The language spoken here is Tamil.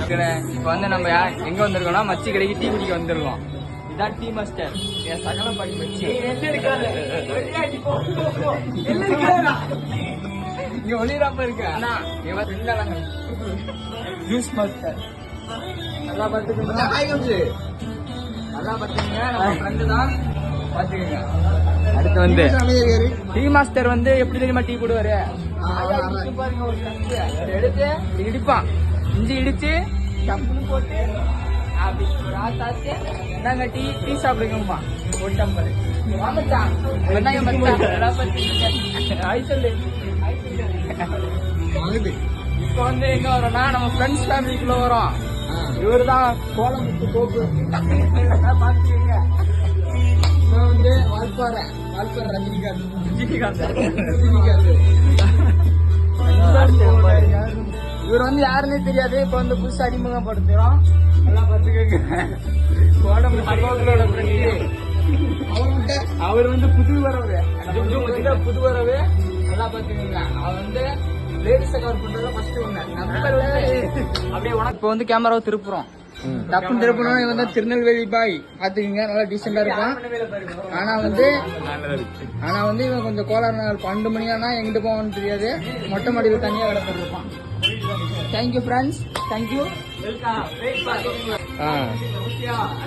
இருக்கிறேன். இப்போ வந்து நம்ம எங்க வந்திருக்கோம்னா மச்சி கடைக்கு டீ குடிக்க வந்திருக்கோம். இதான் டீ மாஸ்டர் என் சகல படி மச்சி. இங்க ஒளிராப்ப இருக்கு ஜூஸ் மாஸ்டர். நல்லா பாத்துக்கோங்க, நல்லா பாத்துக்கோங்க. நம்ம ஃப்ரெண்டு தான், பாத்துக்கோங்க. அடுத்து வந்து டீ மாஸ்டர் வந்து எப்படி தெரியுமா டீ போடுவாரு பாருங்க. ஒரு கப்பு எடுத்து இடிப்பான், இஞ்சி இடிச்சு டப்புன்னு போட்டு அப்படி ஒரு ஆத்தாச்சு நாங்க டீ டீ சாப்பிடுங்கம்மா. ஒரு டம்பர் ஆமாச்சான் வெங்காயம் இப்ப வந்து எங்க வரோம்னா நம்ம ஃப்ரெண்ட்ஸ் ஃபேமிலிக்குள்ள வரோம். இவரு தான் கோலமுத்து கோப்பு பாத்துக்கீங்க. வந்து வால்பாறை ரஜினிகாந்த் இவர் வந்து யாருன்னே தெரியாது. இப்ப வந்து புதுசா அறிமுகப்படுத்துறோம். நல்லா பாத்துக்கோங்க. அவர் வந்து புது வரவு நல்லா பாத்துக்கோங்க. அவர் வந்து லேடிஸை கவர் பண்றத ஃபர்ஸ்ட் ஒண்ணு அப்படியே உனக்கு. இப்ப வந்து கேமராவை திருப்புறோம். டப்புன்னு திருப்பணும். இவன் வந்து திருநெல்வேலி பாய், பாத்துக்கீங்க. நல்லா டீசெண்டா இருப்பான். ஆனா வந்து இவன் கொஞ்சம் கோளாறு. 12 மணி ஆனா எங்கிட்டு போவான்னு தெரியாது. மொட்டை மாடியில் தனியா கிடப்பட்டு இருப்பான். Thank you friends, thank you.